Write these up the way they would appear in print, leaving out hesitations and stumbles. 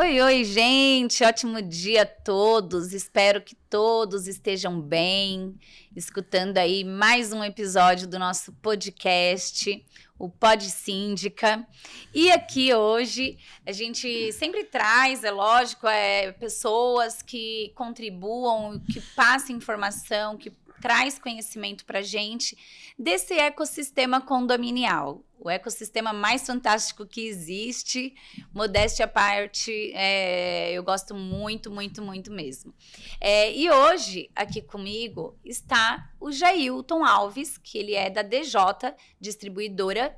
Oi, oi, gente! Ótimo dia a todos! Espero que todos estejam bem, escutando aí mais um episódio do nosso podcast, o Pod Síndica. E aqui hoje a gente sempre traz, é lógico, pessoas que contribuam, que passam informação, que traz conhecimento para a gente desse ecossistema condominial. O ecossistema mais fantástico que existe, modéstia à parte, eu gosto muito, muito, muito mesmo. E hoje, aqui comigo, está o Jailton Alves, que ele é da DJ, distribuidora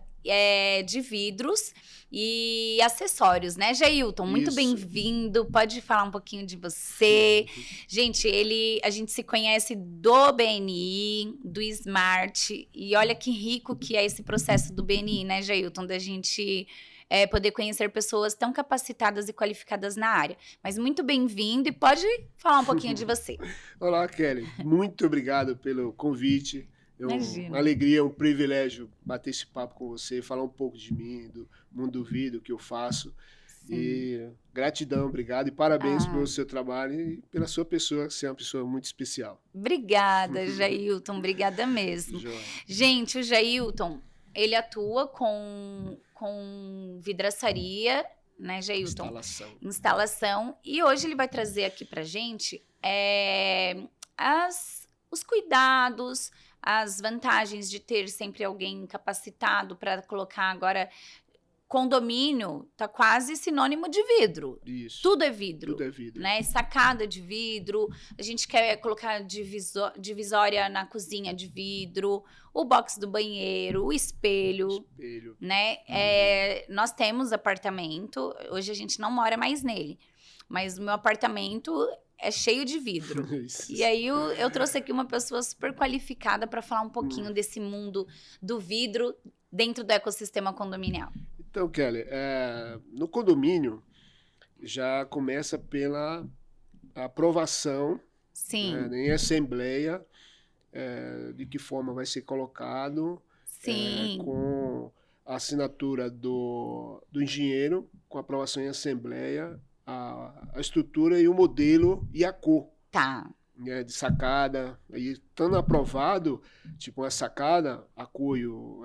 de vidros e acessórios, né, Jailton? Muito bem-vindo, pode falar um pouquinho de você. Gente, a gente se conhece do BNI, do Smart, e olha que rico que é esse processo do BNI, né, Jailton, da gente poder conhecer pessoas tão capacitadas e qualificadas na área. Mas muito bem-vindo e pode falar um pouquinho de você. Olá, Kelly. Muito obrigado pelo convite. Uma alegria, um privilégio bater esse papo com você, falar um pouco de mim, do mundo do vidro, que eu faço. Sim. E gratidão, obrigado e parabéns pelo seu trabalho e pela sua pessoa, que você é uma pessoa muito especial. Obrigada, Jailton, obrigada mesmo. Gente, o Jailton, ele atua com vidraçaria, né, Jailton? Instalação. E hoje ele vai trazer aqui pra gente os cuidados, as vantagens de ter sempre alguém capacitado para colocar agora. Condomínio tá quase sinônimo de vidro. Isso. Tudo é vidro. Tudo é vidro. Né? Sacada de vidro. A gente quer colocar divisória na cozinha de vidro. O box do banheiro. O espelho. Né? Nós temos apartamento. Hoje a gente não mora mais nele. Mas o meu apartamento é cheio de vidro. E aí eu trouxe aqui uma pessoa super qualificada para falar um pouquinho desse mundo do vidro dentro do ecossistema condominial. Então, Kelly, no condomínio já começa pela aprovação. Sim. Em assembleia, de que forma vai ser colocado. Sim. Com a assinatura do engenheiro, com aprovação em assembleia, a estrutura e o modelo e a cor. Tá. De sacada, aí estando aprovado, tipo uma sacada, a cor e o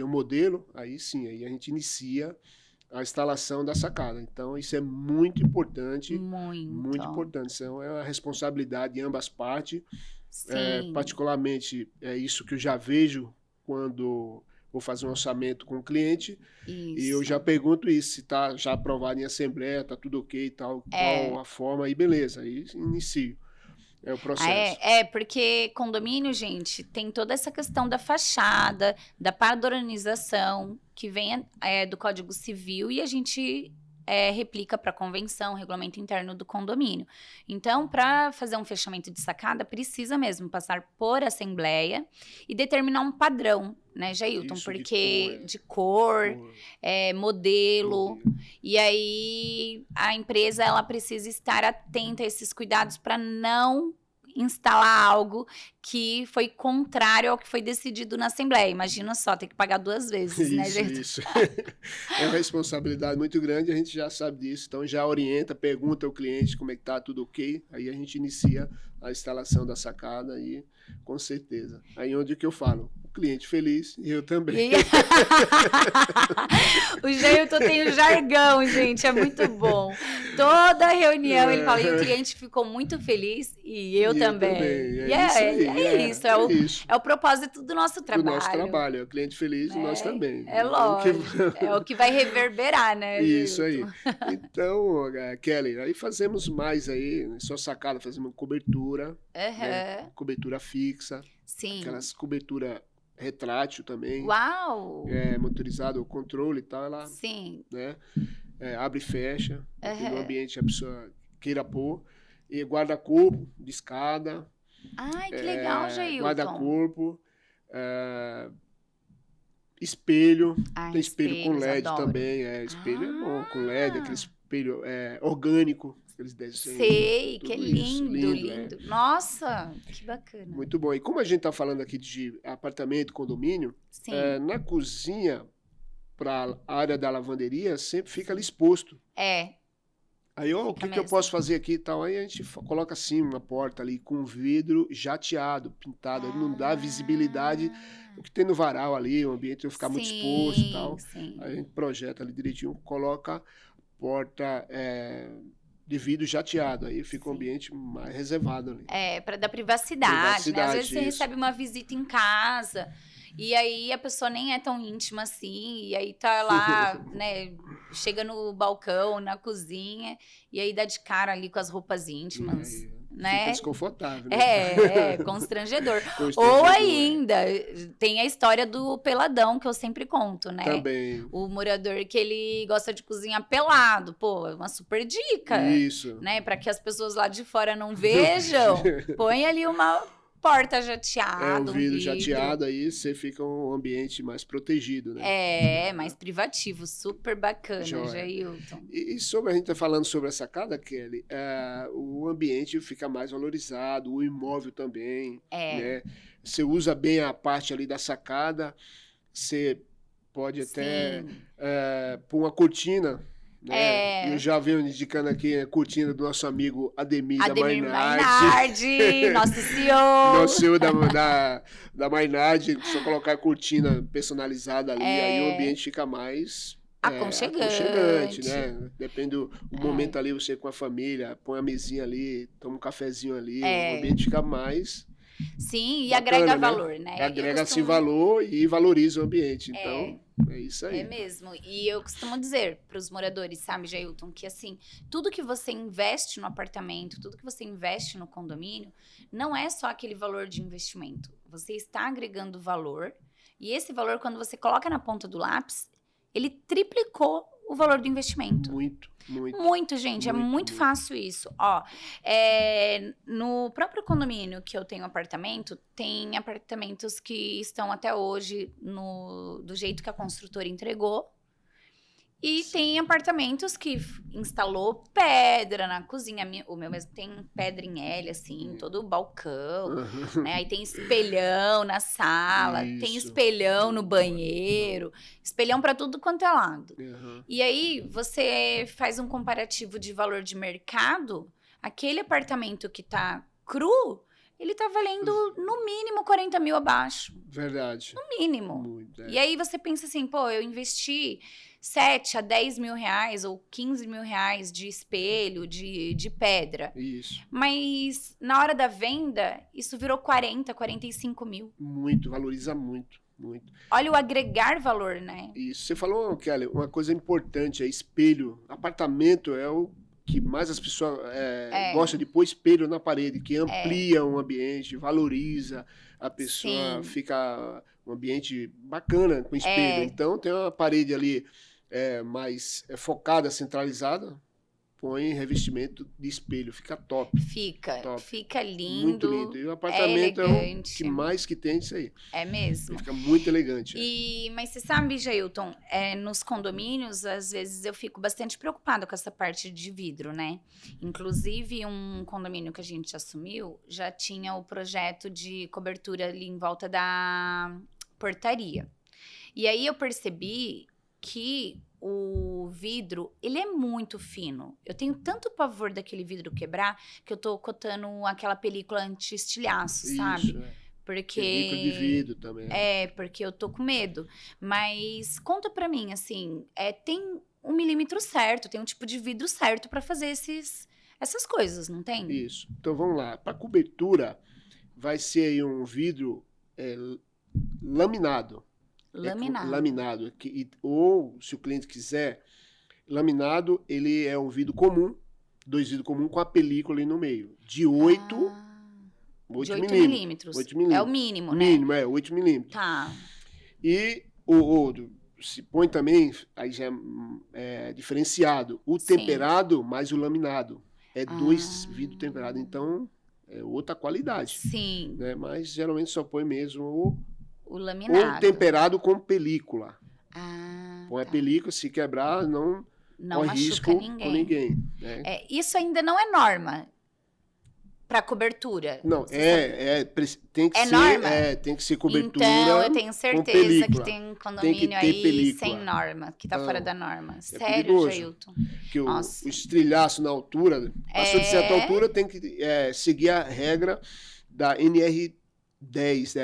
modelo, aí sim, aí a gente inicia a instalação da sacada. Então isso é muito importante, muito importante. Isso é uma responsabilidade de ambas partes. Sim. Particularmente é isso que eu já vejo quando vou fazer um orçamento com o cliente. Isso. E eu já pergunto isso, se está já aprovado em assembleia, está tudo ok e tal, qual a forma, aí beleza, aí inicio. É o processo. Porque condomínio, gente, tem toda essa questão da fachada, da padronização, que vem do Código Civil e a gente replica para a convenção, regulamento interno do condomínio. Então, para fazer um fechamento de sacada, precisa mesmo passar por assembleia e determinar um padrão, né, Jailton? Isso, porque de cor, modelo. E aí a empresa ela precisa estar atenta a esses cuidados para não instalar algo que foi contrário ao que foi decidido na Assembleia. Imagina só, ter que pagar 2 vezes, né, gente? Isso. É uma responsabilidade muito grande, a gente já sabe disso, então já orienta, pergunta ao cliente como é que tá, tudo ok, aí a gente inicia a instalação da sacada e com certeza. Aí onde que eu falo, o cliente feliz e eu também. O Jailton tem o jargão, gente, é muito bom. Toda reunião ele fala, e o cliente ficou muito feliz e eu também. É o propósito do nosso trabalho. Do nosso trabalho, é o cliente feliz e nós também. É lógico, é o que vai reverberar, né, Isso Jailton? aí. Então, Kelly, aí fazemos mais aí, só sacada, fazemos cobertura, né? Cobertura fixa. Sim. Aquelas cobertura retrátil também. Uau! Motorizado, o controle e tal, ela, sim. Né? Abre e fecha, no ambiente que a pessoa queira pôr. E guarda-corpo de escada. Ai, que legal, Jailton. Guarda-corpo. Espelho. Tem espelho com LED adoro. também. Espelho é bom, com LED, aquele espelho orgânico. Eles desenham. Sei, que é lindo. Nossa, que bacana. Muito bom. E como a gente está falando aqui de apartamento, condomínio, na cozinha, para a área da lavanderia, sempre fica ali exposto. Aí, o que eu posso fazer aqui e tal? Aí a gente coloca assim uma porta ali com vidro jateado, pintado. Aí não dá visibilidade do que tem no varal ali, o ambiente vai ficar muito exposto e tal. Sim. Aí a gente projeta ali direitinho, coloca porta de vidro jateado. Aí fica um ambiente mais reservado ali. Para dar privacidade, né? Às vezes você recebe uma visita em casa... E aí a pessoa nem é tão íntima assim, e aí tá lá, né, chega no balcão, na cozinha, e aí dá de cara ali com as roupas íntimas, né? Fica desconfortável, né? Constrangedor. Ou ainda, tem a história do peladão, que eu sempre conto, né? Também. O morador que ele gosta de cozinhar pelado, pô, é uma super dica. Isso. Né? Para que as pessoas lá de fora não vejam, põe ali uma... porta jateada, o vidro jateado, aí você fica um ambiente mais protegido, né? Mais privativo, super bacana, Jailton. E sobre a gente tá falando sobre a sacada, Kelly, o ambiente fica mais valorizado, o imóvel também, né? Você usa bem a parte ali da sacada, você pode até pôr uma cortina, né? Eu já venho indicando aqui a cortina do nosso amigo Ademir da Mainardi, nosso CEO. Nosso CEO da Mainardi, só colocar a cortina personalizada ali, aí o ambiente fica mais aconchegante, né? Depende do momento ali, você com a família, põe a mesinha ali, toma um cafezinho ali, o ambiente fica mais... Sim, e agrega valor, né? Agrega-se valor e valoriza o ambiente, então... É isso aí. É mesmo. E eu costumo dizer para os moradores, sabe, Jailton, que assim, tudo que você investe no apartamento, tudo que você investe no condomínio, não é só aquele valor de investimento. Você está agregando valor, e esse valor, quando você coloca na ponta do lápis, ele triplicou o valor do investimento. Muito, gente. É muito fácil isso. Ó, no próprio condomínio que eu tenho apartamento, tem apartamentos que estão até hoje do jeito que a construtora entregou. E tem apartamentos que instalou pedra na cozinha. O meu mesmo tem pedra em L, assim, todo o balcão. Né? Aí tem espelhão na sala, tem espelhão no banheiro, espelhão para tudo quanto é lado. E aí você faz um comparativo de valor de mercado, aquele apartamento que tá cru, ele tá valendo no mínimo 40 mil abaixo. Verdade. No mínimo. E aí você pensa assim, pô, eu investi 7 a 10 mil reais ou 15 mil reais de espelho, de pedra. Isso. Mas na hora da venda, isso virou 40, 45 mil. Muito, valoriza muito. Olha o agregar valor, né? Isso. Você falou, Kelly, uma coisa importante, espelho. Apartamento é o que mais as pessoas gostam de pôr espelho na parede, que amplia o ambiente, valoriza a pessoa, fica um ambiente bacana com espelho. Então, tem uma parede ali mais focada, centralizada, põe revestimento de espelho, fica top. Fica lindo. Muito lindo. E o apartamento é o que mais que tem isso aí. É mesmo. Fica muito elegante. Mas você sabe, Jailton, nos condomínios, às vezes eu fico bastante preocupada com essa parte de vidro, né? Inclusive, um condomínio que a gente assumiu já tinha o projeto de cobertura ali em volta da portaria. E aí eu percebi que o vidro, ele é muito fino. Eu tenho tanto pavor daquele vidro quebrar que eu tô cotando aquela película anti-estilhaço, sabe? Porque... película de vidro também. Porque eu tô com medo. Mas conta pra mim, assim, tem um milímetro certo, tem um tipo de vidro certo pra fazer essas coisas, não tem? Isso. Então vamos lá. Pra cobertura, vai ser aí um vidro laminado. Laminado. Ou, se o cliente quiser, laminado, ele é um vidro comum, 2 vidros comuns com a película ali no meio. De 8 milímetros. 8 milímetros. É o mínimo, né? Mínimo, 8 milímetros. Tá. E se põe também, aí já é diferenciado, o temperado mais o laminado. 2 vidros temperados, então é outra qualidade. Sim. Né? Mas geralmente só põe mesmo o laminado. Ou temperado com película. Põe a tá. película, se quebrar, não corre risco com ninguém. Né? Isso ainda não é norma. Para cobertura. Não, tem que ser norma? Tem que ser cobertura. Então, eu tenho certeza que tem condomínio aí película. sem norma, que tá fora da norma. Sério, perigoso. Jailton? Que o estrilhaço na altura, passou de certa altura, tem que seguir a regra da NR10,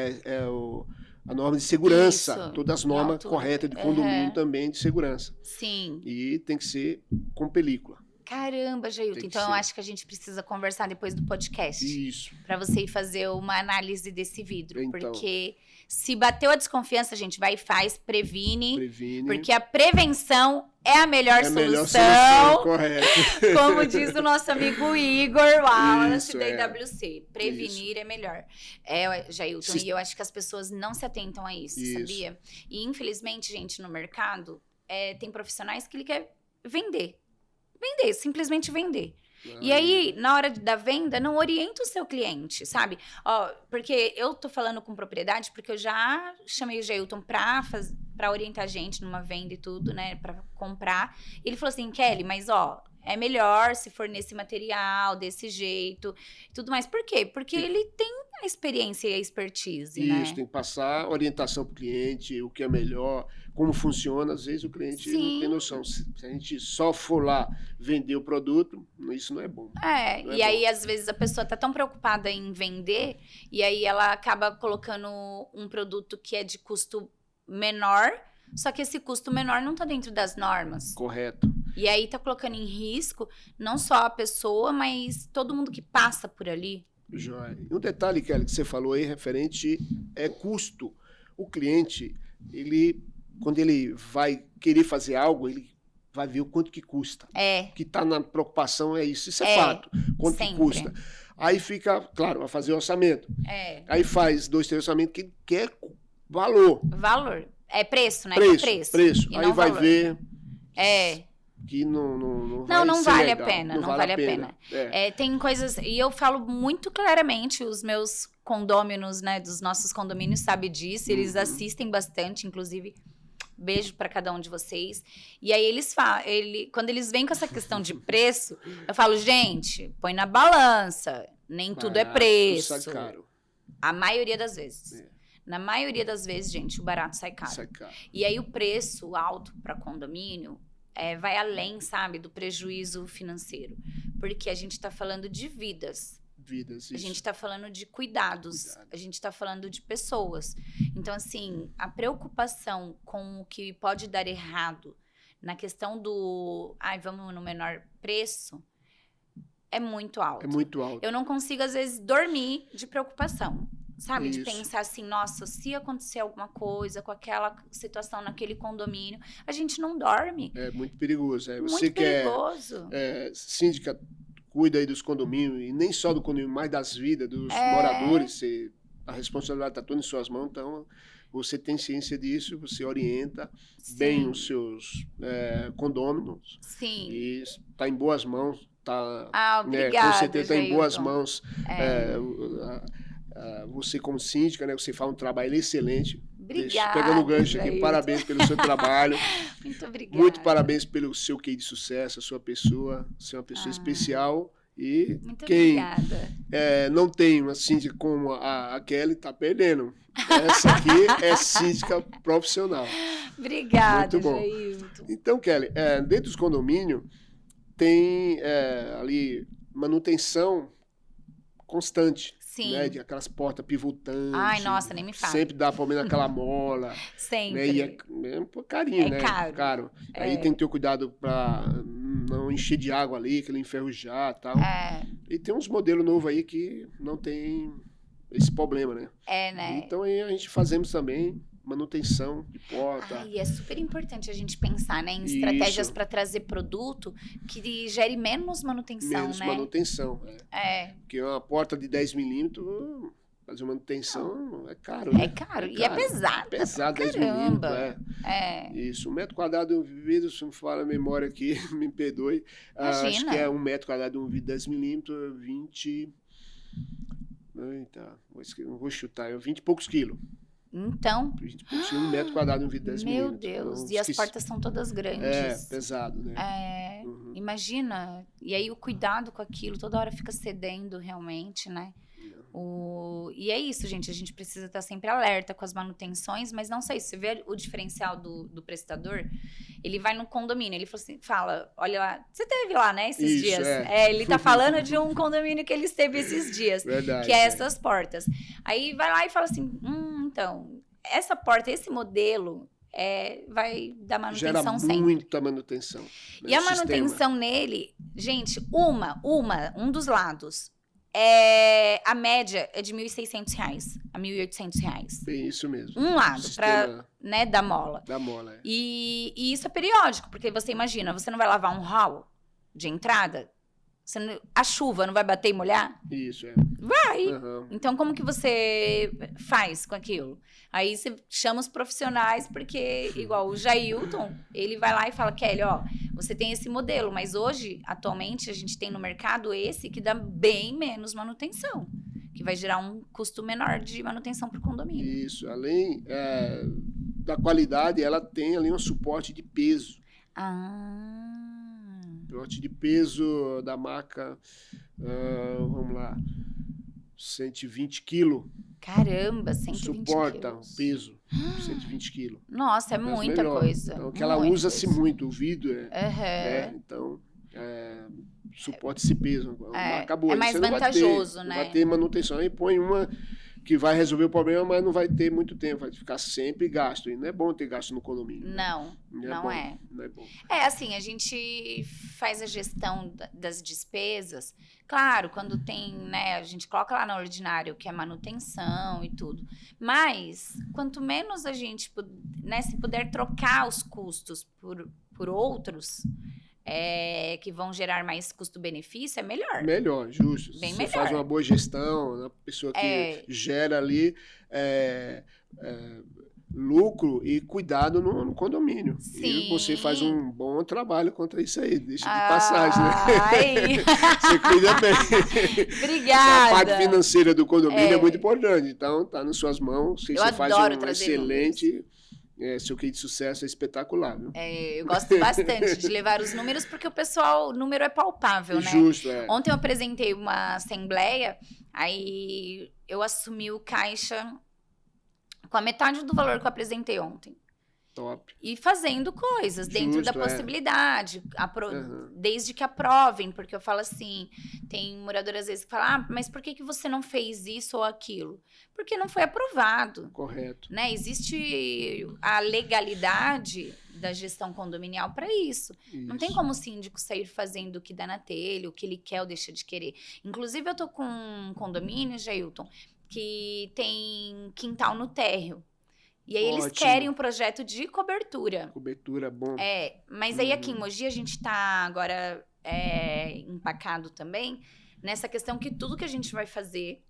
a norma de segurança. Isso. Todas as normas corretas de condomínio também de segurança. Sim. E tem que ser com película. Caramba, Jailton. Então, eu acho que a gente precisa conversar depois do podcast. Isso. Para você ir fazer uma análise desse vidro. Então. Porque se bateu a desconfiança, a gente vai e faz, previne. Porque a prevenção é a melhor solução. Correto. Como diz o nosso amigo Igor Wallace, da IWC. Prevenir é melhor. Jailton, e eu acho que as pessoas não se atentam a isso, sabia? E, infelizmente, gente, no mercado, tem profissionais que ele quer vender. Simplesmente vender. E aí, na hora da venda, não orienta o seu cliente, sabe? Porque eu tô falando com propriedade, porque eu já chamei o Jailton pra orientar a gente numa venda e tudo, né? Pra comprar. E ele falou assim, Kelly, mas é melhor se for nesse material, desse jeito, tudo mais. Por quê? Porque ele tem a experiência e a expertise, né? Isso, tem que passar orientação para o cliente, o que é melhor, como funciona. Às vezes o cliente não tem noção. Se a gente só for lá vender o produto, isso não é bom. Aí às vezes a pessoa tá tão preocupada em vender, e aí ela acaba colocando um produto que é de custo menor, só que esse custo menor não tá dentro das normas. Correto. E aí tá colocando em risco não só a pessoa, mas todo mundo que passa por ali. Joia. E um detalhe, Kelly, que você falou aí, referente custo. O cliente, quando ele vai querer fazer algo, ele vai ver o quanto que custa. O que está na preocupação é isso. Isso é fato. Quanto que custa. Aí fica, claro, vai fazer o orçamento. Aí faz 2, 3 orçamentos que ele quer valor. Valor. É preço, né? Preço. Aí vai valor. Ver que não vale legal. a pena. Não vale a pena. Tem coisas... E eu falo muito claramente, os meus condôminos, né? Dos nossos condomínios sabem disso. Eles assistem bastante, inclusive... Beijo para cada um de vocês. E aí quando eles vêm com essa questão de preço, eu falo, gente, põe na balança. Nem tudo é preço. Sai caro. A maioria das vezes. Na maioria das vezes, gente, o barato sai caro. E aí o preço alto para condomínio vai além, sabe, do prejuízo financeiro. Porque a gente está falando de vidas. Isso. A gente está falando de cuidados. A gente está falando de pessoas. Então, assim, a preocupação com o que pode dar errado na questão do... vamos no menor preço... É muito alto. Eu não consigo, às vezes, dormir de preocupação. Sabe? De pensar assim, nossa, se acontecer alguma coisa com aquela situação naquele condomínio, a gente não dorme. É muito perigoso. Muito perigoso. Síndica, cuida aí dos condomínios, e nem só do condomínio, mas das vidas dos moradores. A responsabilidade está toda em suas mãos, então você tem ciência disso, você orienta bem os seus condôminos. Sim. E está em boas mãos. Obrigada, com certeza está em boas Jailton. Mãos. Você como síndica, né, você faz um trabalho excelente. Obrigada, pegando o gancho aqui, parabéns pelo seu trabalho. Muito obrigada. Muito parabéns pelo seu QI de sucesso, a sua pessoa. Você é uma pessoa especial. E muito quem obrigada. Não tem uma síndica como a Kelly, está perdendo. Essa aqui é síndica profissional. Obrigada, muito bom. Jailton. Então, Kelly, dentro dos condomínios, tem ali manutenção constante. Sim. Né, de aquelas portas pivotantes. Ai, nossa, nem me fala. Sempre dá problema naquela mola. Sempre. Né, e é um carinho, né? Caro. Aí tem que ter cuidado para não encher de água ali, que ele enferrujar e tal. E tem uns modelos novos aí que não tem esse problema, né? Né? Então aí a gente fazemos também manutenção de porta. E é super importante a gente pensar, né, em estratégias para trazer produto que gere menos manutenção, menos né? Manutenção, Porque uma porta de 10 milímetros, fazer manutenção é caro, né? É caro. E é pesado. Pesado, 10 milímetros, Isso, 1 metro quadrado de um vidro, se não fala a memória aqui, me perdoe. Acho que é 1 metro quadrado de um vidro 10 milímetros, 20... Eita, não vou chutar, 20 e poucos quilos. Então... A gente tinha 1 metro quadrado no vidro 10 Meu milímetros. Deus, Então, e as portas são todas grandes. Pesado, né? Imagina, e aí o cuidado com aquilo, toda hora fica cedendo realmente, né? E é isso, gente, a gente precisa estar sempre alerta com as manutenções, mas não sei, se você vê o diferencial do prestador, ele vai no condomínio, ele fala, olha lá, você esteve lá, né, esses dias? Ele tá falando de um condomínio que ele esteve esses dias, Verdade, que é essas portas. Aí vai lá e fala assim, então, essa porta, esse modelo... vai dar manutenção sempre. Gera muita manutenção. Né, e a manutenção nele, gente, um dos lados, a média é de R$1.600 a R$1.800. Bem, isso mesmo. Um lado, para da mola. Da mola, E isso é periódico, porque você imagina, você não vai lavar um hall de entrada, a chuva não vai bater e molhar? Isso, Vai! Então, como que você faz com aquilo? Aí você chama os profissionais, porque, igual o Jailton, ele vai lá e fala, Kelly, você tem esse modelo, mas hoje, atualmente, a gente tem no mercado esse que dá bem menos manutenção, que vai gerar um custo menor de manutenção para o condomínio. Isso, além da qualidade, ela tem ali um suporte de peso. Suporte de peso da marca, vamos lá, 120 quilos. Caramba, 120 Suporta quilos. o peso, 120 quilos. Nossa, é muita coisa. Então, que ela usa-se muito, o vidro, então, suporta esse peso. Acabou. É mais vantajoso, né? Vai ter manutenção. Aí põe uma que vai resolver o problema, mas não vai ter muito tempo, vai ficar sempre gasto. E não é bom ter gasto no condomínio. Não, não é. Não é bom. Assim, a gente faz a gestão das despesas. Claro, quando tem, né, a gente coloca lá no ordinário que é manutenção e tudo. Mas, quanto menos a gente, né, se puder trocar os custos por outros... que vão gerar mais custo-benefício, é melhor. Melhor, justo. Bem Você melhor. Faz uma boa gestão, a pessoa que gera ali lucro e cuidado no condomínio. Sim. E você faz um bom trabalho contra isso aí, deixa de passagem, né? Você cuida bem. Obrigada. A parte financeira do condomínio é muito importante, então tá nas suas mãos. Você faz um excelente... seu case de sucesso é espetacular, viu? Eu gosto bastante de levar os números, porque o número é palpável, né? Justo, Ontem eu apresentei uma assembleia, aí eu assumi o caixa com a metade do valor que eu apresentei ontem. Top. E fazendo coisas dentro da possibilidade, desde que aprovem, porque eu falo assim, tem morador às vezes que fala, mas por que você não fez isso ou aquilo? Porque não foi aprovado. Correto. Né? Existe a legalidade da gestão condominial para isso. Não tem como o síndico sair fazendo o que dá na telha, o que ele quer ou deixa de querer. Inclusive, eu tô com um condomínio, Jailton, que tem quintal no térreo. E aí eles querem um projeto de cobertura. Cobertura, bom. Mas aí aqui em Mogi a gente tá agora empacado também nessa questão que tudo que a gente vai fazer,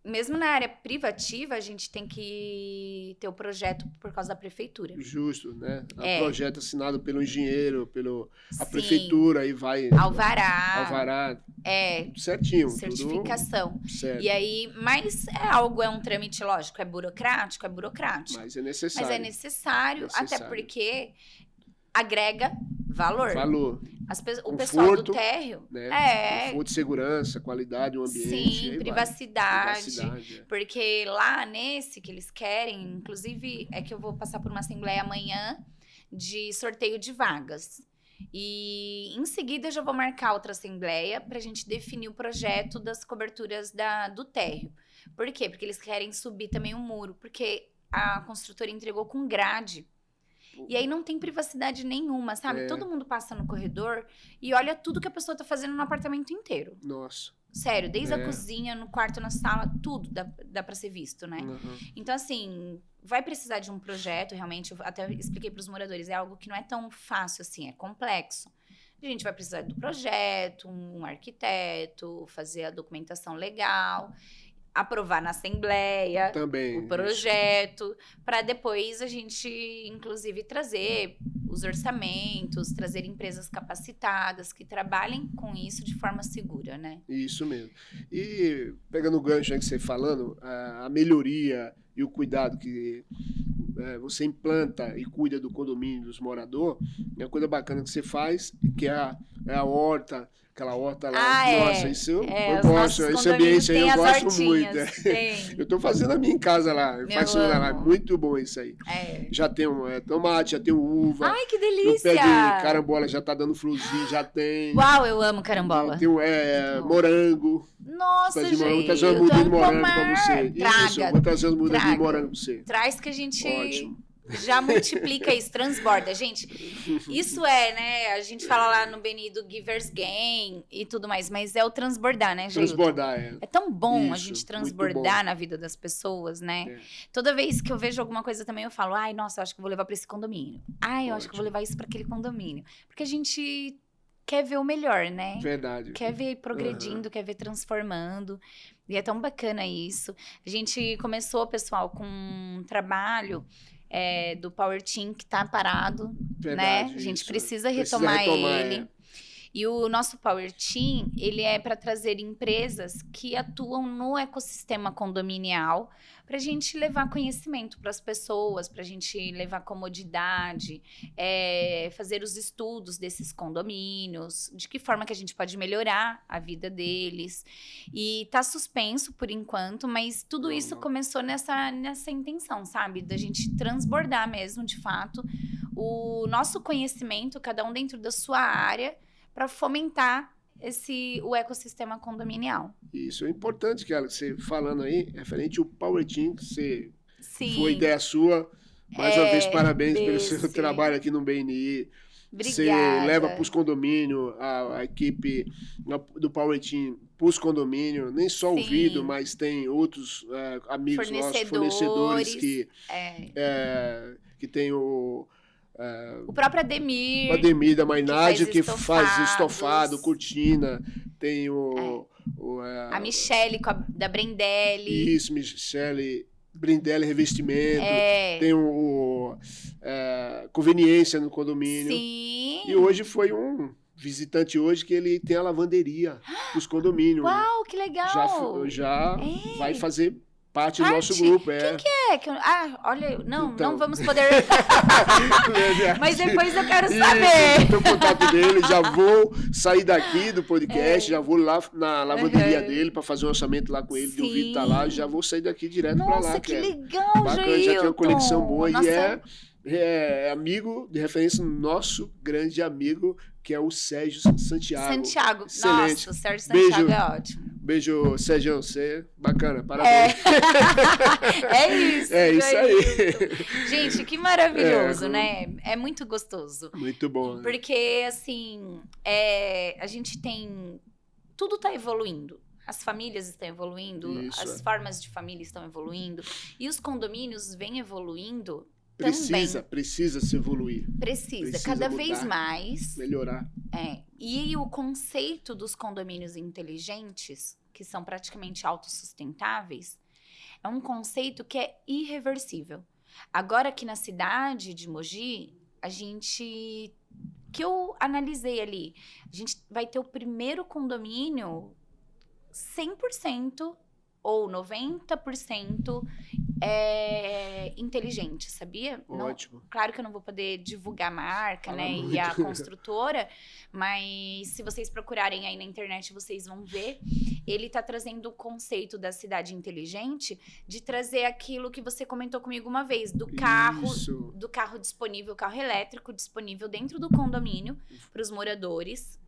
mesmo na área privativa, a gente tem que ter o projeto por causa da prefeitura. Justo, né? O projeto assinado pelo engenheiro, a prefeitura, aí vai... Alvará. Certinho. Certificação. Certo. E aí, mas é um trâmite lógico, é burocrático. Mas é necessário. Até porque agrega valor. O pessoal do térreo. Né? Conforto, segurança, qualidade, o ambiente. Sim, privacidade. Porque lá nesse que eles querem, inclusive, é que eu vou passar por uma assembleia amanhã de sorteio de vagas. E em seguida eu já vou marcar outra assembleia para a gente definir o projeto das coberturas do térreo. Por quê? Porque eles querem subir também o muro. Porque a construtora entregou com grade. E aí não tem privacidade nenhuma, sabe? Todo mundo passa no corredor e olha tudo que a pessoa tá fazendo no apartamento inteiro. Nossa. Sério, desde a cozinha, no quarto, na sala, tudo dá pra ser visto, né? Então, assim, vai precisar de um projeto, realmente. Eu até expliquei pros moradores, é algo que não é tão fácil assim, é complexo. A gente vai precisar do projeto, um arquiteto, fazer a documentação legal, aprovar na assembleia também, o projeto, para depois a gente, inclusive, trazer os orçamentos, trazer empresas capacitadas que trabalhem com isso de forma segura, né? Isso mesmo. E pegando o gancho aí que você falando, a melhoria e o cuidado que você implanta e cuida do condomínio, dos moradores, é uma coisa bacana que você faz, que é a horta, aquela horta lá. Nossa, isso eu gosto, esse ambiente aí eu gosto muito. Eu estou fazendo a minha em casa lá, faço lá, muito bom isso aí. Já tem tomate, já tem uva. Ai, que delícia! No pé de carambola já está dando florzinho, já tem. Uau, eu amo carambola. Tem morango. Nossa, gente. Vou trazer umas mudas de morango para você. Traga, isso, eu vou trazer umas mudas de morango para você. Traz que a gente... Ótimo. Já multiplica isso, transborda. Gente, isso né? A gente fala lá no Beni do Giver's Gain e tudo mais, mas é o transbordar, né, Geilton? Transbordar, É tão bom a gente transbordar na vida das pessoas, né? Toda vez que eu vejo alguma coisa também, eu falo, ai, nossa, eu acho que eu vou levar para esse condomínio. Ai, eu acho que eu vou levar isso para aquele condomínio. Porque a gente quer ver o melhor, né? Verdade. Quer ver progredindo, quer ver transformando. E é tão bacana isso. A gente começou, pessoal, com um trabalho... do Power Team que tá parado, verdade, né? A gente precisa retomar ele. E o nosso Power Team, ele é para trazer empresas que atuam no ecossistema condominial para a gente levar conhecimento para as pessoas, para a gente levar comodidade, fazer os estudos desses condomínios, de que forma que a gente pode melhorar a vida deles. E tá suspenso por enquanto, mas tudo isso começou nessa intenção, sabe? Da gente transbordar mesmo, de fato, o nosso conhecimento, cada um dentro da sua área, para fomentar o ecossistema condominial. Isso é importante, que você falando aí, referente ao Power Team, que você foi ideia sua. Mais uma vez, parabéns pelo seu trabalho aqui no BNI. Obrigada. Você leva para os condomínios a equipe do Power Team para os condomínios, nem só o Vido, mas tem outros amigos nossos, fornecedores que tem o próprio Ademir. O Ademir da Mainardi, que faz estofado, cortina. Tem a Michele da Brendelli. Isso, Michele Brendelli Revestimento. Tem conveniência no condomínio. Sim. E hoje foi um visitante hoje que ele tem a lavanderia dos condomínios. Uau, que legal! Já vai fazer parte do nosso grupo. Quem que é? Olha, não vamos poder... Mas depois eu quero saber. Eu tenho o contato dele, já vou sair daqui do podcast, já vou lá na lavanderia dele para fazer um orçamento lá com ele, de ouvir tá lá, já vou sair daqui direto para lá. Nossa, que legal, bacana, já tem uma conexão boa. Nossa. E é amigo de referência, nosso grande amigo, que é o Sérgio Santiago. Excelente. Nossa, o Sérgio Santiago é ótimo. Beijo, Sérgio, você bacana, parabéns. Isso. É isso aí. Gente, que maravilhoso, né? É muito gostoso. Muito bom. Porque, assim, a gente tem... Tudo tá evoluindo. As famílias estão evoluindo, as formas de família estão evoluindo. E os condomínios vêm evoluindo Precisa se evoluir. Precisa cada mudar, vez mais. Melhorar. E o conceito dos condomínios inteligentes, que são praticamente autossustentáveis, é um conceito que é irreversível. Agora, aqui na cidade de Mogi, que eu analisei ali, a gente vai ter o primeiro condomínio 100% ou 90% inteligente, sabia? Ótimo. Claro que eu não vou poder divulgar a marca, e a construtora, mas se vocês procurarem aí na internet, vocês vão ver. Ele tá trazendo o conceito da cidade inteligente, de trazer aquilo que você comentou comigo uma vez, do carro disponível, carro elétrico disponível dentro do condomínio para os moradores.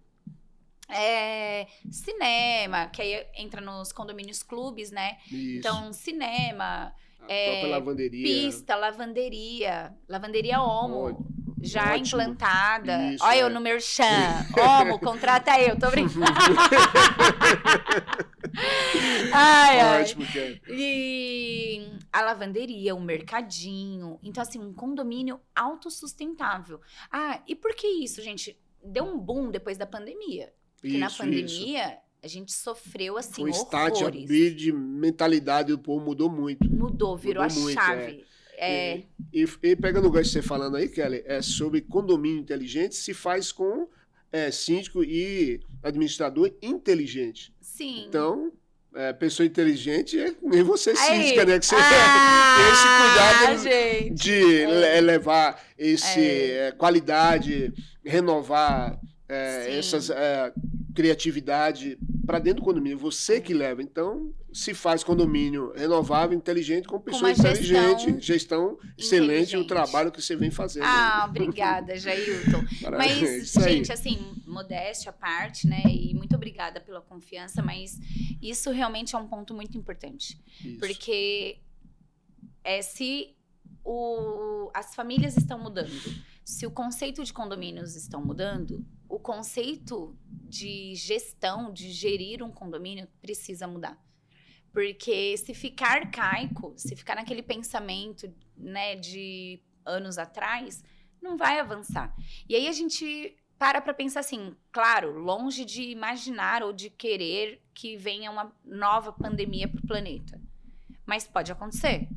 Cinema, que aí entra nos condomínios clubes, né? Isso. Então, cinema, própria lavanderia. Pista, lavanderia Omo, já ótimo. Implantada. Isso, olha eu no Merchan, Omo, contrata eu, tô brincando. Ótimo, Ken. E a lavanderia, o mercadinho. Então, assim, um condomínio autossustentável. E por que isso, gente? Deu um boom depois da pandemia. Porque na pandemia, a gente sofreu, assim, horrores. O start de mentalidade do povo mudou muito. Virou a chave. E pegando o gancho que você falando aí, Kelly, sobre condomínio inteligente, se faz com síndico e administrador inteligente. Sim. Então, pessoa inteligente nem você Aí. cisca, né? Que você tem esse cuidado de levar qualidade, renovar essas criatividade para dentro do condomínio. Você que leva. Então, se faz condomínio renovável, inteligente, com pessoa inteligente, gestão excelente, o trabalho que você vem fazendo. Obrigada, Jailton. Mas, gente, assim, modéstia à parte, né? E muito obrigada pela confiança, mas isso realmente é um ponto muito importante. Isso. Porque se as famílias estão mudando, se o conceito de condomínios estão mudando, o conceito de gestão, de gerir um condomínio, precisa mudar. Porque se ficar arcaico, se ficar naquele pensamento, né, de anos atrás, não vai avançar. E aí a gente para pensar assim, claro, longe de imaginar ou de querer que venha uma nova pandemia para o planeta. Mas pode acontecer.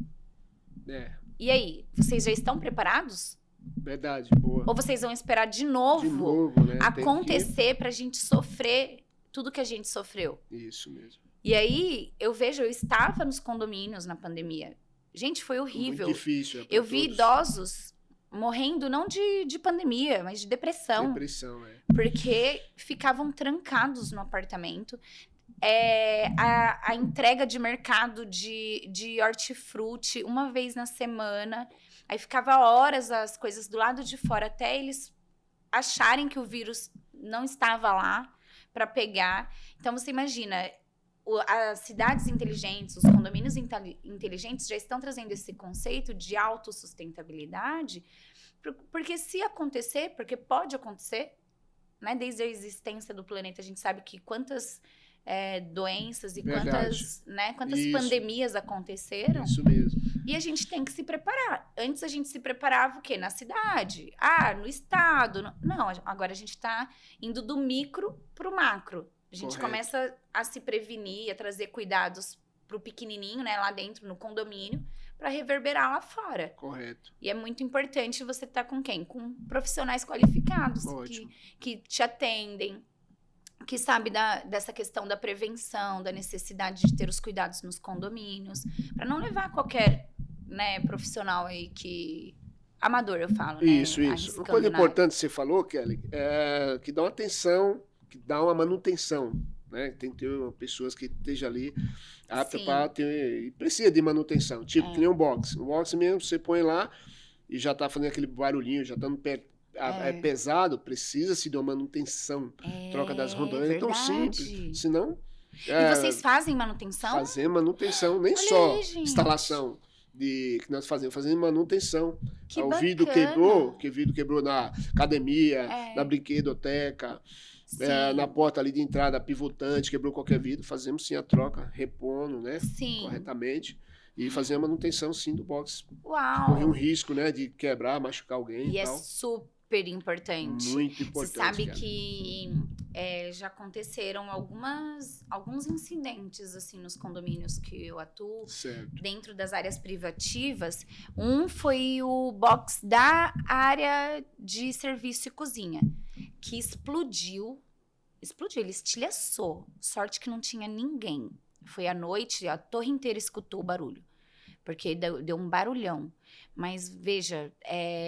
E aí, vocês já estão preparados? Verdade, boa. Ou vocês vão esperar de novo né? acontecer pra gente sofrer tudo que a gente sofreu? Isso mesmo. E aí, eu estava nos condomínios na pandemia. Gente, foi horrível. Muito difícil. Eu vi idosos morrendo não de pandemia, mas de depressão. Depressão, Porque ficavam trancados no apartamento. A entrega de mercado de hortifruti uma vez na semana. Aí ficava horas as coisas do lado de fora até eles acharem que o vírus não estava lá para pegar. Então, você imagina, as cidades inteligentes, os condomínios inteligentes já estão trazendo esse conceito de autossustentabilidade, porque se acontecer, porque pode acontecer, né? Desde a existência do planeta, a gente sabe que quantas doenças e quantas pandemias aconteceram. Isso mesmo. E a gente tem que se preparar. Antes a gente se preparava o quê? Na cidade. No estado. Não, agora a gente está indo do micro para o macro. A gente começa a se prevenir, a trazer cuidados para o pequenininho, né? Lá dentro, no condomínio, para reverberar lá fora. Correto. E é muito importante você estar com quem? Com profissionais qualificados que te atendem, que sabe dessa questão da prevenção, da necessidade de ter os cuidados nos condomínios, para não levar qualquer, né, profissional aí que... Amador, eu falo, né? Isso. Uma coisa importante que você falou, Kelly, é que dá uma atenção, que dá uma manutenção, né? Tem que ter pessoas que estejam ali aptas para ter... E precisa de manutenção, tipo que nem um box. Um box mesmo, você põe lá e já está fazendo aquele barulhinho, já está no pé... pesado, precisa-se de uma manutenção. Troca das rondôneas é tão simples. Senão... E vocês fazem manutenção? Fazemos manutenção, nem só instalação que nós fazemos manutenção. O vidro quebrou na academia, na brinquedoteca, na porta ali de entrada pivotante, quebrou qualquer vidro, fazemos sim a troca, repondo, né? Sim. Corretamente. E fazer a manutenção, sim, do box. Uau! Correr um risco, né, de quebrar, machucar alguém e tal. É super importante. Muito importante. Você sabe que já aconteceram alguns incidentes, assim, nos condomínios que eu atuo. Certo. Dentro das áreas privativas. Um foi o box da área de serviço e cozinha, que explodiu, ele estilhaçou. Sorte que não tinha ninguém. Foi à noite, a torre inteira escutou o barulho, porque deu um barulhão. Mas, veja,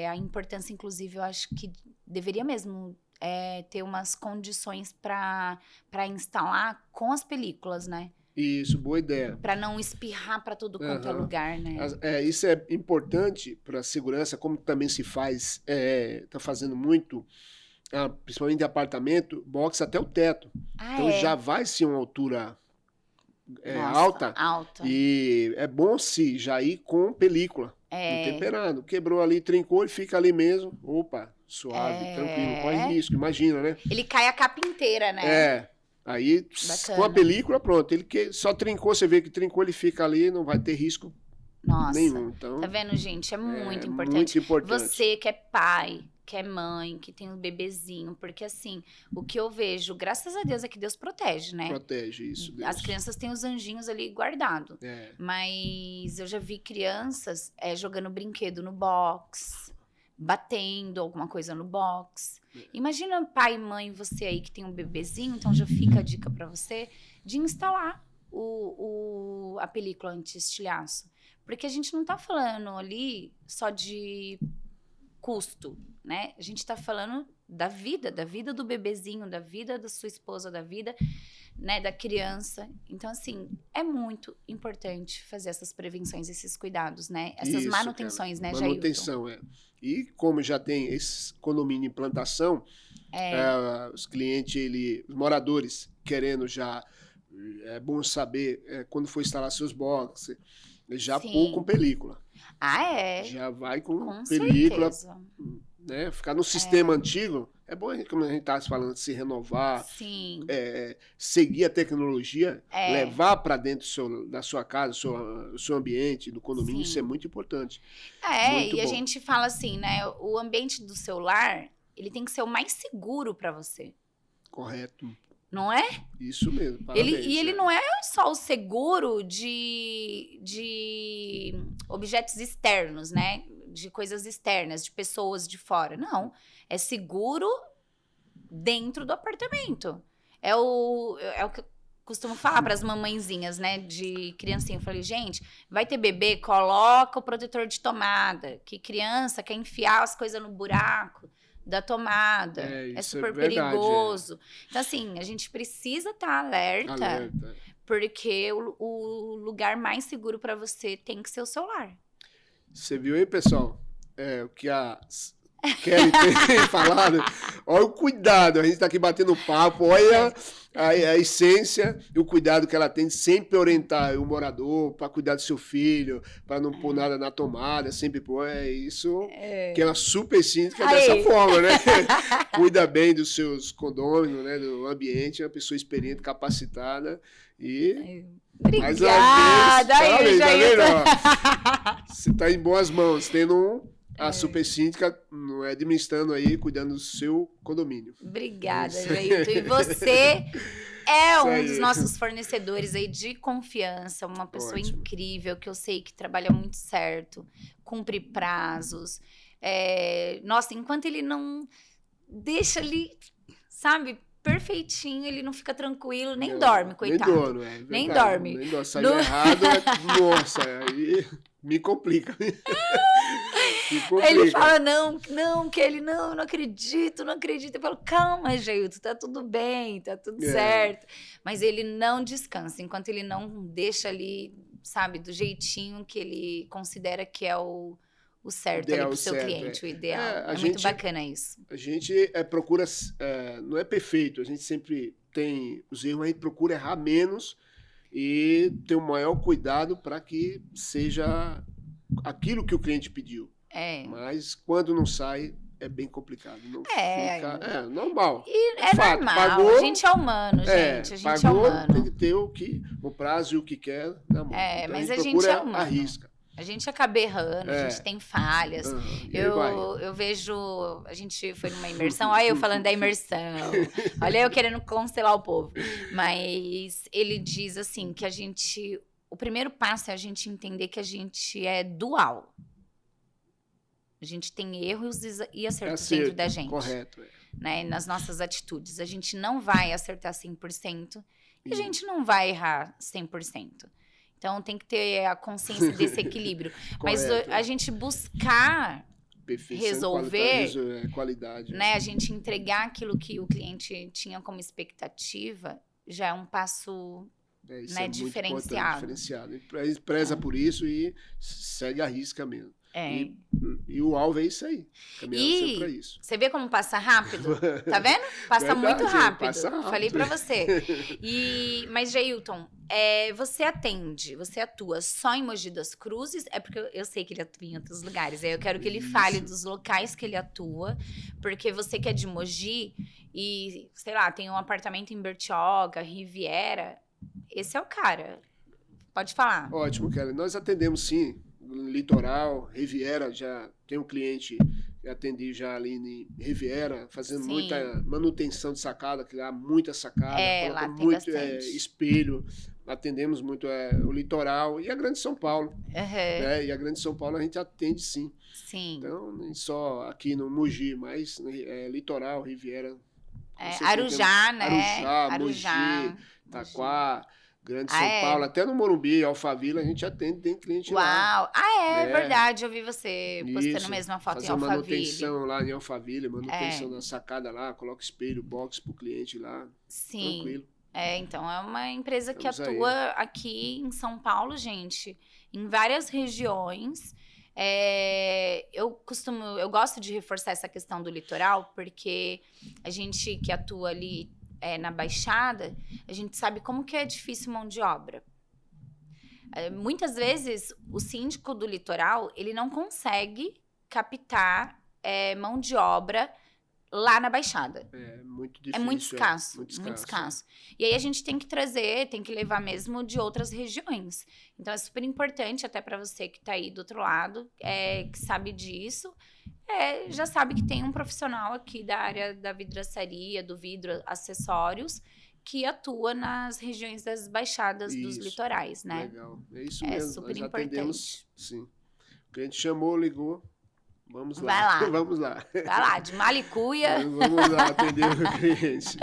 a importância, inclusive, eu acho que deveria mesmo ter umas condições para instalar com as películas, né? Isso, boa ideia. Para não espirrar para todo quanto é lugar, né? Isso é importante para a segurança, como também se faz, está fazendo muito... principalmente em apartamento, box até o teto. Então já vai ser uma altura alta. E é bom se já ir com película. Temperado. Quebrou ali, trincou e fica ali mesmo. Opa, suave, tranquilo. Corre risco, imagina, né? Ele cai a capa inteira, né? Aí, com a película, pronto. Ele só trincou, você vê que trincou, ele fica ali, não vai ter risco nenhum. Então, tá vendo, gente? É muito importante. Muito importante. Você que é pai, que é mãe, que tem um bebezinho, porque assim, o que eu vejo, graças a Deus, é que Deus protege, né? Protege, isso, Deus. As crianças têm os anjinhos ali guardados. Mas eu já vi crianças jogando brinquedo no box, batendo alguma coisa no box. Imagina pai e mãe, você aí que tem um bebezinho, então já fica a dica pra você de instalar a película anti-estilhaço? Porque a gente não tá falando ali só de custo, né? A gente tá falando da vida do bebezinho, da vida da sua esposa, da vida, né, da criança. Então, assim, é muito importante fazer essas prevenções, esses cuidados, né? Essas manutenções, né, Jailton? Manutenção, E como já tem esse condomínio em implantação, os clientes, os moradores querendo já, é bom saber, quando for instalar seus boxes, já pôr com película. Já vai com película, certeza. Né? Ficar no sistema antigo, é bom, como a gente está falando, se renovar, seguir a tecnologia, levar para dentro da sua casa, do seu ambiente, do condomínio, isso é muito importante. Muito bom. A gente fala assim, né? O ambiente do seu lar, ele tem que ser o mais seguro para você. Correto. Não é? Isso mesmo. Parabéns, ele não é só o seguro de objetos externos, né? De coisas externas, de pessoas de fora. Não. É seguro dentro do apartamento. É o que eu costumo falar para as mamãezinhas, né? De criancinha. Eu falei, gente, vai ter bebê, coloca o protetor de tomada. Que criança quer enfiar as coisas no buraco da tomada. É super perigoso. Então, assim, a gente precisa estar alerta. Porque o lugar mais seguro para você tem que ser o seu lar. Você viu aí, pessoal? O que a Kelly tem falado. Olha o cuidado, a gente está aqui batendo papo, olha a essência e o cuidado que ela tem de sempre orientar o morador para cuidar do seu filho, para não pôr nada na tomada, sempre pôr. Isso que é uma super síndica dessa forma, né? Cuida bem dos seus condôminos, né? Do ambiente, é uma pessoa experiente, capacitada e... Obrigada, aí, Jailton. Você está em boas mãos, tendo a super síndica administrando aí, cuidando do seu condomínio. Obrigada, Jailton. E você um dos nossos fornecedores aí de confiança, uma pessoa incrível, que eu sei que trabalha muito certo, cumpre prazos. Nossa, enquanto ele não deixa ali, sabe, perfeitinho, ele não fica tranquilo, nem dorme, coitado. Nem dorme. Nem dorme. Saiu errado, nossa, aí me complica. Ele fala, não, Kelly, não acredito. Eu falo, calma, Jailton, tá tudo bem, tá tudo certo. Mas ele não descansa, enquanto ele não deixa ali, sabe, do jeitinho que ele considera que é o certo ali pro seu cliente, o ideal. É muito bacana isso. A gente procura, não é perfeito, a gente sempre tem os erros, a gente procura errar menos e ter o maior cuidado para que seja aquilo que o cliente pediu. Mas quando não sai, é bem complicado. Não fica, normal. E é fato, normal, pagou, a gente é humano, gente. A gente pagou, é humano. Tem que ter o prazo e o que quer na mão. Então, mas a gente é humano. Arrisca. A gente acaba errando, a gente tem falhas. Eu vejo... A gente foi numa imersão, olha eu falando da imersão. Olha eu querendo constelar o povo. Mas ele diz assim, que o primeiro passo é a gente entender que a gente é dual. A gente tem erros e acertos dentro da gente. Correto. Né? Nas nossas atitudes. A gente não vai acertar 100% e a gente não vai errar 100%. Então, tem que ter a consciência desse equilíbrio. Mas a gente buscar resolver, qualidade, né? A gente entregar aquilo que o cliente tinha como expectativa, já é um passo diferenciado. A gente preza por isso e segue a risca mesmo. E o alvo é isso aí. Caminhando sempre pra isso. Você vê como passa rápido? Tá vendo? Passa muito rápido. Passa rápido. Falei pra você. Mas, Jailton, você atua só em Mogi das Cruzes? É porque eu sei que ele atua em outros lugares. Aí eu quero que ele fale dos locais que ele atua. Porque você que é de Mogi e, sei lá, tem um apartamento em Bertioga, Riviera. Esse é o cara. Pode falar. Ótimo, Kelly. Nós atendemos, sim. Litoral, Riviera, já tem um cliente que atendi já ali em Riviera, fazendo muita manutenção de sacada, que lá muita sacada, lá tem muito bastante. Espelho, atendemos muito o litoral e a Grande São Paulo. Né? E a Grande São Paulo a gente atende sim. Então, nem só aqui no Mogi, mas litoral, Riviera. Arujá, né? Arujá, Mogi, Itaquá. Grande São Paulo, até no Morumbi, Alphaville, a gente atende, tem cliente lá. Uau! É verdade, eu vi você postando mesmo a foto em Alphaville. Fazer manutenção lá em Alphaville, manutenção na sacada lá, coloca espelho, box pro cliente lá. Sim. Tranquilo. Então é uma empresa que atua aqui em São Paulo, gente, em várias regiões. Eu gosto de reforçar essa questão do litoral, porque a gente que atua ali na Baixada, a gente sabe como que é difícil mão de obra. Muitas vezes, o síndico do litoral, ele não consegue captar mão de obra lá na Baixada. É muito difícil. É muito escasso, muito escasso. E aí a gente tem que trazer, tem que levar mesmo de outras regiões. Então é super importante, até para você que tá aí do outro lado, que sabe disso, já sabe que tem um profissional aqui da área da vidraçaria, do vidro, acessórios, que atua nas regiões das baixadas dos litorais, né? Legal, é isso mesmo. Super Nós importante. Atendemos, sim. O cliente chamou, ligou. Vamos lá. Vai lá. Vamos lá. Vai lá, de Malicuia. Vamos lá atender o cliente.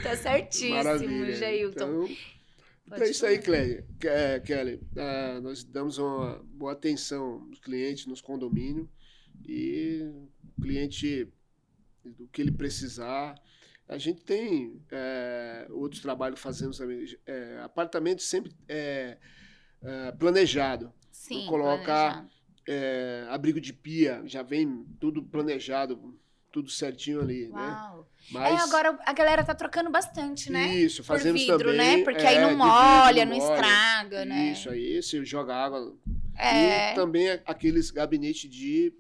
Tá certíssimo, Maravilha. Jailton. Então é isso aí, Kelly. Nós damos uma boa atenção aos clientes nos condomínios e o cliente, do que ele precisar. A gente tem outros trabalhos que fazemos também. Apartamento sempre planejado. Sim, colocar abrigo de pia, já vem tudo planejado, tudo certinho ali, Uau. né? Mas agora a galera tá trocando bastante, né? Isso, fazemos por vidro, também. né? Porque aí não molha, não molha, estraga, né? Isso aí, você joga água. E também aqueles gabinetes de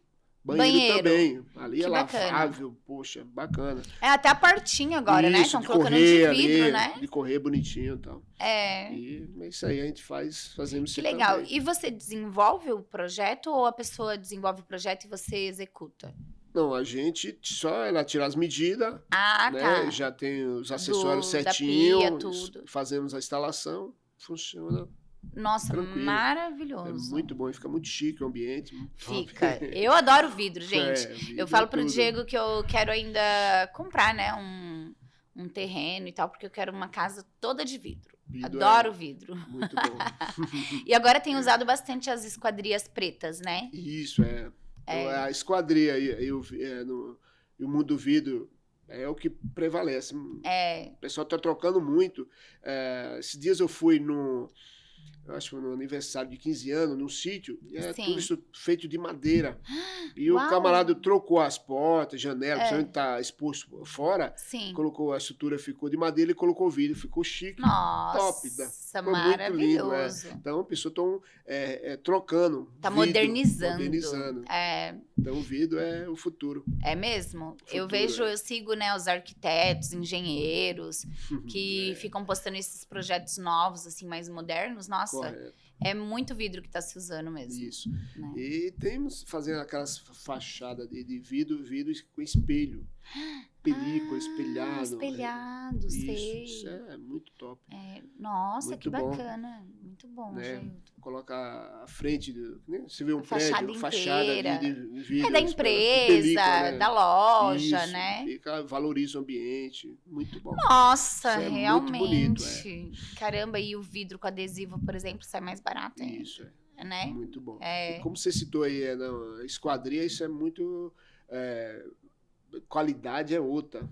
banheiro também. Ali é lavável, poxa, bacana. Até a portinha agora, né? Estão colocando de vidro, ali, né? De correr bonitinho e tal. E é isso aí, a gente fazemos isso legal. Também. E você desenvolve o projeto ou a pessoa desenvolve o projeto e você executa? Não, a gente só ela tira as medidas, né? Tá. Já tem os acessórios certinhos, da pia, tudo. Fazemos a instalação, funciona. Nossa, tranquilo. Maravilhoso. É muito bom, fica muito chique o ambiente. Fica. Eu adoro vidro, gente. Vidro eu falo pro Diego que eu quero ainda comprar, né, um terreno e tal, porque eu quero uma casa toda de vidro. Adoro vidro. Muito bom. E agora tem usado bastante as esquadrias pretas, né? Isso, a esquadria e o mundo do vidro é o que prevalece. O pessoal tá trocando muito. Esses dias eu fui eu acho que no aniversário de 15 anos, num sítio, tudo isso feito de madeira. E Uau. O camarada trocou as portas, janelas, principalmente tá exposto fora, colocou a estrutura, ficou de madeira e colocou vidro, ficou chique. Nossa, top. Ficou maravilhoso. Muito lindo, Então, a pessoa está trocando. Tá vidro, modernizando. Então, o vidro é o futuro. É mesmo? Eu sigo, né, os arquitetos, engenheiros, que ficam postando esses projetos novos, assim, mais modernos. Nossa, correto. É muito vidro que está se usando mesmo. Isso. Né? E temos fazendo aquelas fachadas de vidro com espelho. Película, espelhado. Espelhado, sei. Isso é muito top. Nossa, muito que bom. Bacana. Muito bom, gente. Coloca a frente, você vê um prédio, fachada de vidro. Da empresa, película, da loja, isso, né? Valoriza o ambiente. Muito bom. Nossa, realmente. Muito bonito, Caramba, e o vidro com adesivo, por exemplo, sai mais barato ainda. Isso, né? Muito bom. E como você citou aí, na esquadria, isso é muito... qualidade é outra.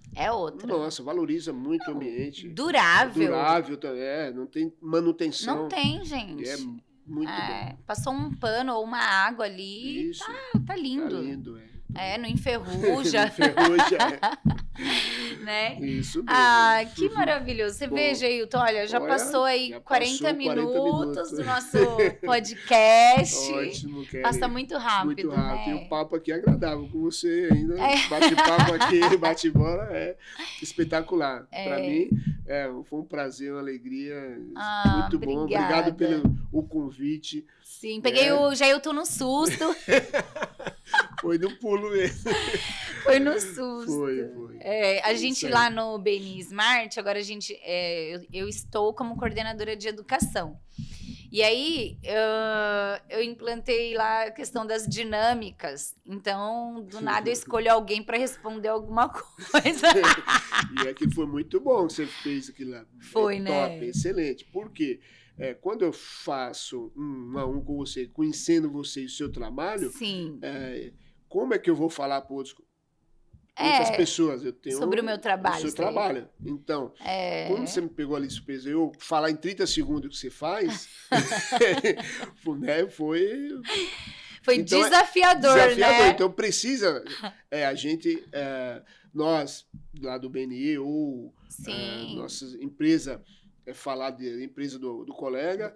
Nossa, valoriza muito o ambiente. Durável também, não tem manutenção. Não tem, gente. É muito bom. Passou um pano ou uma água ali, isso, tá lindo. Tá lindo, não enferruja. Não enferruja, né? Isso mesmo. Que maravilhoso. Você vê, Jailton, olha, já passou aí 40 minutos do nosso podcast. Ótimo, Kelly. Passa muito rápido, né? E o papo aqui é agradável com você ainda. Bate-papo aqui, bate-bola, é espetacular. Para mim, foi um prazer, uma alegria. Muito bom. Obrigado pelo convite. Sim, peguei o Jailton no susto. Foi no pulo mesmo. Foi no susto. Foi. A gente lá no BNI Smart, agora eu estou como coordenadora de educação. E aí, eu implantei lá a questão das dinâmicas. Então, do nada, eu escolho alguém para responder alguma coisa. E aquilo foi muito bom que você fez aquilo lá. Foi, top, né? Excelente. Por quê? Quando eu faço um a um com você, conhecendo você e o seu trabalho, Sim. Como é que eu vou falar para outras pessoas? Eu tenho sobre o meu trabalho. O seu trabalho. Então, como você me pegou ali de surpresa, eu falar em 30 segundos o que você faz, né, foi então, desafiador, né? Então, precisa a gente, nós, lá do BNI, ou nossa empresa, falar de empresa do colega,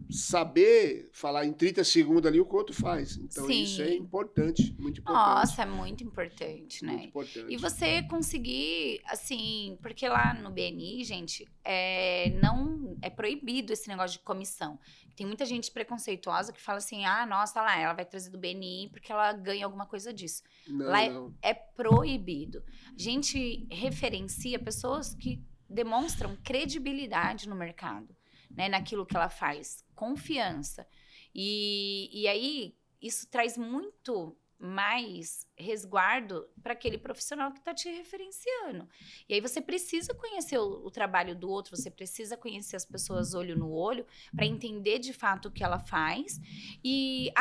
saber falar em 30 segundos ali o que o outro faz. Então, Sim. Isso é importante, muito importante. Nossa, é muito importante, né? Muito importante. E você conseguir, assim, porque lá no BNI, gente, não é proibido esse negócio de comissão. Tem muita gente preconceituosa que fala assim, nossa, lá, ela vai trazer do BNI porque ela ganha alguma coisa disso. Não, lá não. É proibido. A gente referencia pessoas que demonstram credibilidade no mercado. Né, naquilo que ela faz, confiança. E aí, isso traz muito mais resguardo para aquele profissional que está te referenciando. E aí você precisa conhecer o trabalho do outro, você precisa conhecer as pessoas olho no olho para entender de fato o que ela faz. E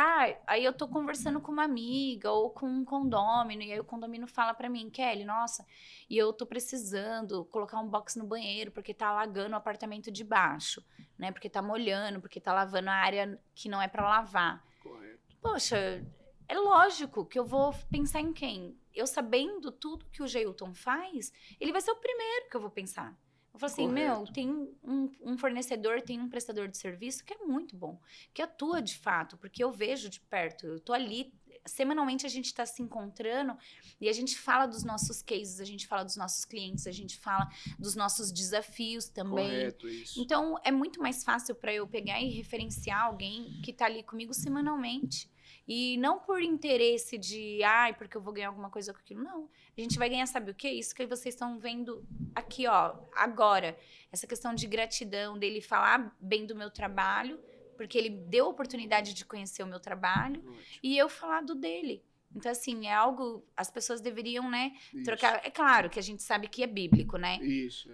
aí eu tô conversando com uma amiga ou com um condômino, e aí o condômino fala para mim, Kelly, nossa, e eu tô precisando colocar um box no banheiro porque tá alagando o apartamento de baixo, né? Porque tá molhando, porque tá lavando a área que não é para lavar. Correto. Poxa, é lógico que eu vou pensar em quem? Eu sabendo tudo que o Geilton faz, ele vai ser o primeiro que eu vou pensar. Eu falo assim, Correto. tem um fornecedor, tem um prestador de serviço que é muito bom, que atua de fato, porque eu vejo de perto, eu tô ali, semanalmente a gente está se encontrando e a gente fala dos nossos cases, a gente fala dos nossos clientes, a gente fala dos nossos desafios também. Correto, isso. Então, é muito mais fácil para eu pegar e referenciar alguém que tá ali comigo semanalmente. E não por interesse de, porque eu vou ganhar alguma coisa com aquilo. Não. A gente vai ganhar, sabe o quê? Isso que vocês estão vendo aqui, ó, agora. Essa questão de gratidão, dele falar bem do meu trabalho, porque ele deu a oportunidade de conhecer o meu trabalho. Ótimo. E eu falar do dele. Então, assim, é algo... As pessoas deveriam, né, Isso. trocar... É claro que a gente sabe que é bíblico, né? Isso.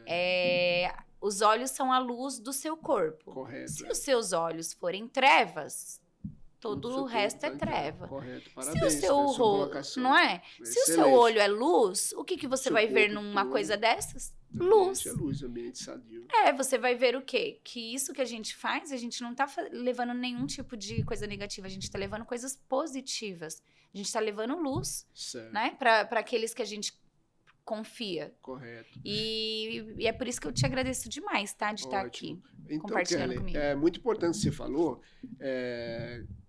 Os olhos são a luz do seu corpo. Correto. Se os seus olhos forem trevas... Todo o resto é treva. Correto, parabéns. Se o seu colocação. Não é? Excelente. Se o seu olho é luz, o que você vai ver numa todo, coisa dessas? Luz. É luz, ambiente sadio. Você vai ver o quê? Que isso que a gente faz, a gente não tá levando nenhum tipo de coisa negativa, a gente tá levando coisas positivas. A gente tá levando luz, certo. Né? Para aqueles que a gente confia. Correto. E é por isso que eu te agradeço demais, tá? De estar aqui compartilhando Kelly, comigo. É muito importante o que você falou.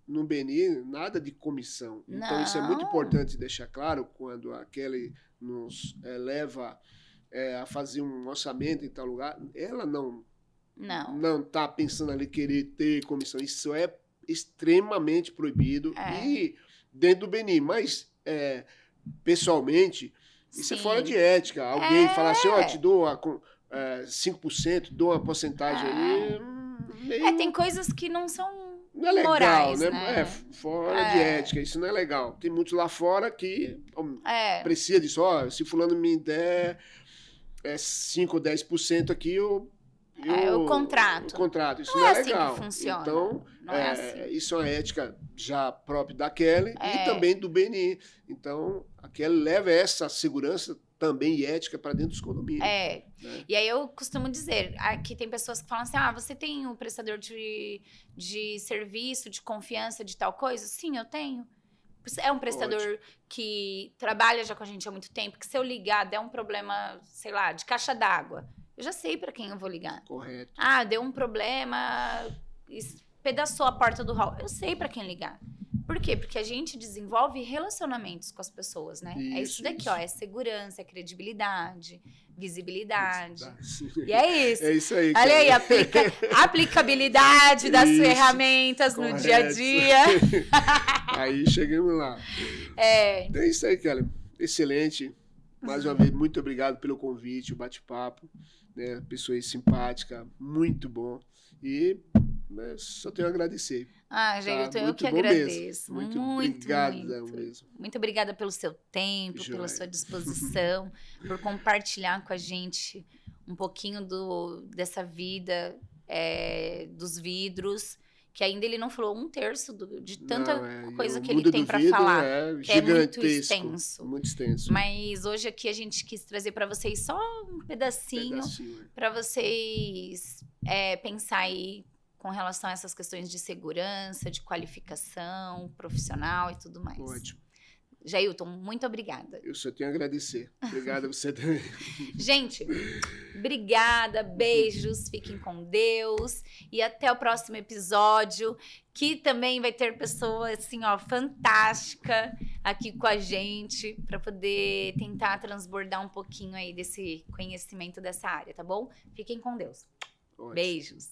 No BNI, nada de comissão. Então, isso é muito importante deixar claro quando a Kelly nos leva a fazer um orçamento em tal lugar. Ela não está pensando ali querer ter comissão. Isso é extremamente proibido. E dentro do BNI. Mas, pessoalmente, isso é fora de ética. Alguém falar assim, te dou 5%, dou uma porcentagem ali. Tem coisas que não são... Não é legal, morais, né? Fora de ética, isso não é legal. Tem muitos lá fora que precisa disso. Se fulano me der 5 ou 10% aqui, o contrato. O contrato. Isso não não é assim legal. Que funciona. Então, isso é uma ética já própria da Kelly e também do BNI. Então, a Kelly leva essa segurança também e ética para dentro dos condomínios. Né? E aí eu costumo dizer, aqui tem pessoas que falam assim, você tem um prestador de serviço, de confiança, de tal coisa? Sim, eu tenho. É um prestador que trabalha já com a gente há muito tempo, que se eu ligar, der um problema, sei lá, de caixa d'água, eu já sei para quem eu vou ligar. Correto. Deu um problema, pedaçou a porta do hall, eu sei para quem ligar. Por quê? Porque a gente desenvolve relacionamentos com as pessoas, né? É isso daqui, é segurança, é credibilidade, visibilidade. E é isso. É isso aí. Olha aí, aplicabilidade das ferramentas no dia a dia. Aí chegamos lá. Então é isso aí, Kelly. Excelente. Mais uma vez, muito obrigado pelo convite, o bate-papo. Né? Pessoa aí simpática, muito bom. E só tenho a agradecer. Jailton, eu que agradeço. Muito obrigada mesmo. Muito obrigada pelo seu tempo, pela sua disposição, por compartilhar com a gente um pouquinho dessa vida dos vidros, que ainda ele não falou 1/3 de tanta coisa que ele tem para falar, que é muito extenso. Muito extenso. Mas hoje aqui a gente quis trazer para vocês só um pedacinho para vocês pensar aí com relação a essas questões de segurança, de qualificação profissional e tudo mais. Ótimo. Jailton, muito obrigada. Eu só tenho a agradecer. Obrigada a você também. Gente, obrigada, beijos, fiquem com Deus e até o próximo episódio, que também vai ter pessoa assim, fantástica aqui com a gente para poder tentar transbordar um pouquinho aí desse conhecimento dessa área, tá bom? Fiquem com Deus. Ótimo. Beijos.